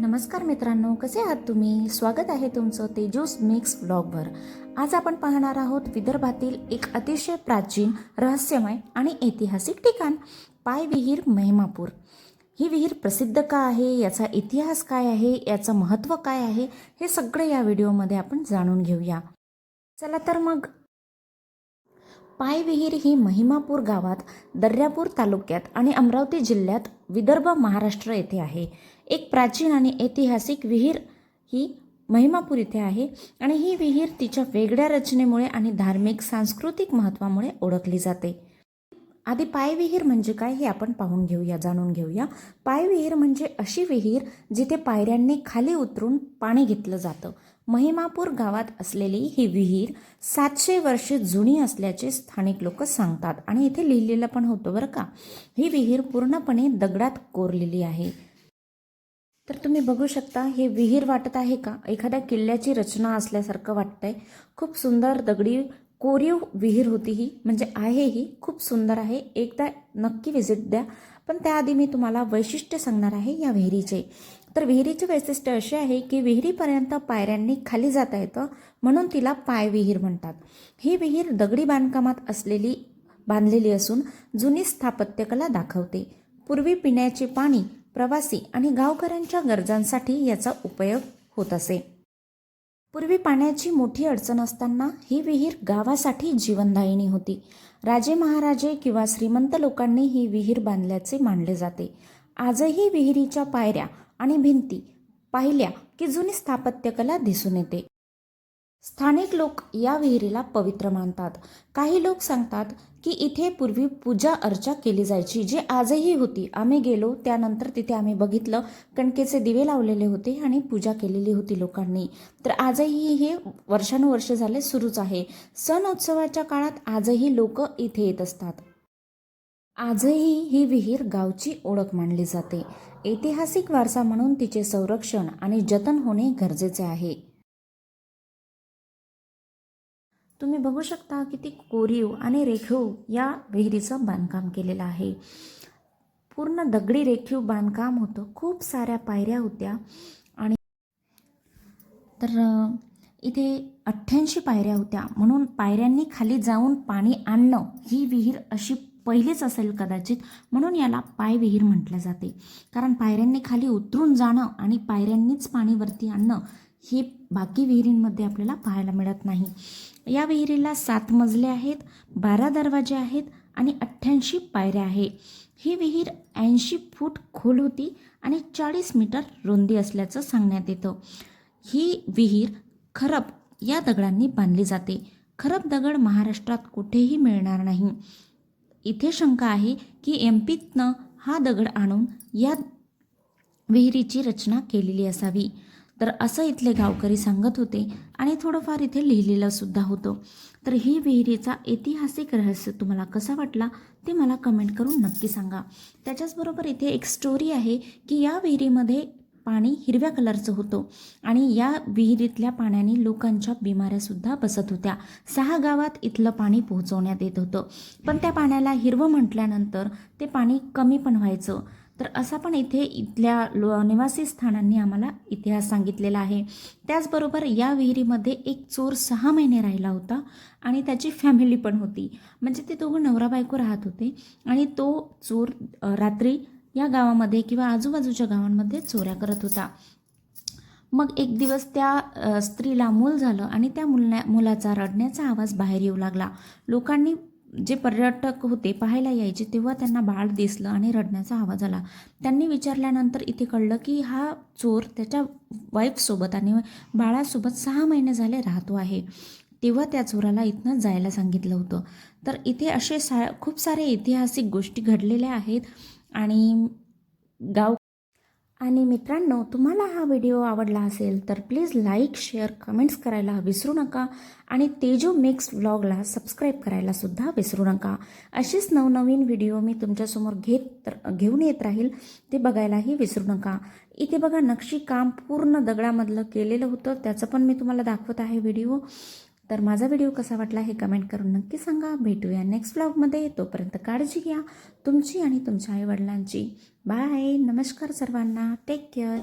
नमस्कार मित्रांनो, कसे आहात तुम्ही? स्वागत आहे तुमचं तेजूस मिक्स व्लॉगवर. आज आपण पाहणार आहोत विदर्भातील एक अतिशय प्राचीन, रहस्यमय आणि ऐतिहासिक ठिकाण, पायविहीर महिमापूर. ही विहीर प्रसिद्ध का आहे, याचा इतिहास काय आहे, याचं महत्त्व काय आहे, हे सगळं या व्हिडिओमध्ये आपण जाणून घेऊया. चला तर मग. पायविहीर ही महिमापूर गावात दर्यापूर तालुक्यात आणि अमरावती जिल्ह्यात विदर्भ महाराष्ट्र येथे आहे. एक प्राचीन आणि ऐतिहासिक विहीर ही महिमापूर इथे आहे आणि ही विहीर तिच्या वेगळ्या रचनेमुळे आणि धार्मिक सांस्कृतिक महत्त्वामुळे ओळखली जाते. आधी पायविहीर म्हणजे काय हे आपण पाहून घेऊया, जाणून घेऊया. पायविहीर म्हणजे अशी विहीर जिथे पायऱ्यांनी खाली उतरून पाणी घेतलं जातं. महिमापूर गावात असलेली ही विहीर 700 वर्षे जुनी असल्याचे स्थानिक लोक सांगतात आणि इथे लिहिलेलं पण होतं बरं का. ही विहीर पूर्णपणे दगडात कोरलेली आहे. तर तुम्ही बघू शकता, हे विहीर वाटत आहे का एखाद्या किल्ल्याची रचना असल्यासारखं वाटतंय. खूप सुंदर दगडी कोरीव विहीर होती ही, म्हणजे आहे ही खूप सुंदर आहे. एकदा नक्की व्हिजिट द्या. पण त्याआधी मी तुम्हाला वैशिष्ट्य सांगणार आहे या विहिरीचे. तर विहिरीचे वैशिष्ट्य असे आहे की विहिरीपर्यंत पायऱ्यांनी खाली जाता येतं, म्हणून तिला पायविहीर म्हणतात. ही विहीर दगडी बांधकामात बांधलेली असून जुनी स्थापत्यकला दाखवते. पूर्वी पिण्याचे पाणी, प्रवासी आणि गावकऱ्यांच्या गरजांसाठी याचा उपयोग होत असे. पूर्वी पाण्याची मोठी अडचण असताना ही विहीर गावासाठी जीवनदायिनी होती. राजे महाराजे किंवा श्रीमंत लोकांनी ही विहीर बांधल्याचे मानले जाते. आजही विहिरीच्या पायऱ्या आणि भिंती पाहिल्या की जुनी स्थापत्यकला दिसून येते. स्थानिक लोक या विहिरीला पवित्र मानतात. काही लोक सांगतात की इथे पूर्वी पूजा अर्चा केली जायची, जी आजही होती. आम्ही गेलो त्यानंतर तिथे आम्ही बघितलं, कणकेचे दिवे लावलेले होते आणि पूजा केलेली होती लोकांनी. तर आजही हे वर्षानुवर्ष झाले सुरूच आहे. सण उत्सवाच्या काळात आजही लोक इथे येत असतात. आजही ही विहीर गावची ओळख मानली जाते. ऐतिहासिक वारसा म्हणून तिचे संरक्षण आणि जतन होणे गरजेचे आहे. तुम्ही बघू शकता किती कोरीव आणि रेखीव या विहिरीचं बांधकाम केलेलं आहे. पूर्ण दगडी रेखीव बांधकाम होतं. खूप साऱ्या पायऱ्या होत्या आणि तर इथे 88 पायऱ्या होत्या, म्हणून पायऱ्यांनी खाली जाऊन पाणी आणणं ही विहीर अशी पहिलीच असेल कदाचित, म्हणून याला पायविहीर म्हटलं जाते. कारण पायऱ्यांनी खाली उतरून जाणं आणि पायऱ्यांनीच पाणी वरती आणणं हे बाकी विहिरींमध्ये आपल्याला पाहायला मिळत नाही. या विहिरीला 7 मजले आहेत, 12 दरवाजे आहेत आणि 88 पायऱ्या आहे. ही विहीर 80 फूट खोल होती आणि 40 मीटर रुंदी असल्याचं सांगण्यात येतं. ही विहीर खरब या दगडांनी बांधली जाते. खरब दगड महाराष्ट्रात कुठेही मिळणार नाही. इथे शंका आहे की एमपीतनं हा दगड आणून या विहिरीची रचना केलेली असावी. तर असं इथले गावकरी सांगत होते आणि थोडंफार इथे लिहिलेलं सुद्धा होतं. तर ही विहिरीचा ऐतिहासिक रहस्य तुम्हाला कसा वाटला ते मला कमेंट करून नक्की सांगा. त्याच्याचबरोबर इथे एक स्टोरी आहे की या विहिरीमध्ये पाणी हिरव्या कलरचं होतं आणि या विहिरीतल्या पाण्याने लोकांच्या बिमाऱ्यासुद्धा बसत होत्या. 6 गावात इथलं पाणी पोहोचवण्यात येत होतं, पण त्या पाण्याला हिरवं म्हटल्यानंतर ते पाणी कमी पण व्हायचं. तर असा पण इथे इथल्या निवासी स्थानांनी आम्हाला इतिहास सांगितलेला आहे. त्याचबरोबर या विहिरीमध्ये एक चोर 6 महिने राहिला होता आणि त्याची फॅमिली पण होती. म्हणजे ते दोघं नवरा बायको राहत होते आणि तो चोर रात्री या गावामध्ये किंवा आजूबाजूच्या गावांमध्ये चोऱ्या करत होता. मग एक दिवस त्या स्त्रीला मूल झालं आणि त्या मुलाचा रडण्याचा आवाज बाहेर येऊ लागला. लोकांनी, जे पर्यटक होते पाहायला यायचे, तेव्हा त्यांना बाळ दिसलं आणि रडण्याचा आवाज आला. त्यांनी विचारल्यानंतर इथे कळलं की हा चोर त्याच्या वाईफसोबत आणि बाळासोबत 6 महिने झाले राहतो आहे. तेव्हा त्या चोराला इथनं जायला सांगितलं होतं. तर इथे असे खूप सारे ऐतिहासिक गोष्टी घडलेल्या आहेत. आणि मित्रांनो, तुम्हाला हा व्हिडिओ आवडला असेल तर प्लीज लाईक, शेअर, कमेंट्स करायला विसरू नका आणि तेजू मिक्स व्लॉगला सबस्क्राईब करायला सुद्धा विसरू नका. अशीच नवनवीन व्हिडिओ मी तुमच्यासमोर घेऊन येत राहील, ते बघायलाही विसरू नका. इथे बघा, नक्षीकाम पूर्ण दगडामधलं केलेलं होतं, त्याचं पण मी तुम्हाला दाखवत आहे व्हिडिओ. तर माझा व्हिडिओ कसा वाटला हे कमेंट करून नक्की सांगा. भेटूया नेक्स्ट व्लॉगमध्ये. तोपर्यंत काळजी घ्या तुमची आणि तुमच्या आईवडिलांची. बाय. नमस्कार सर्वांना. Take care.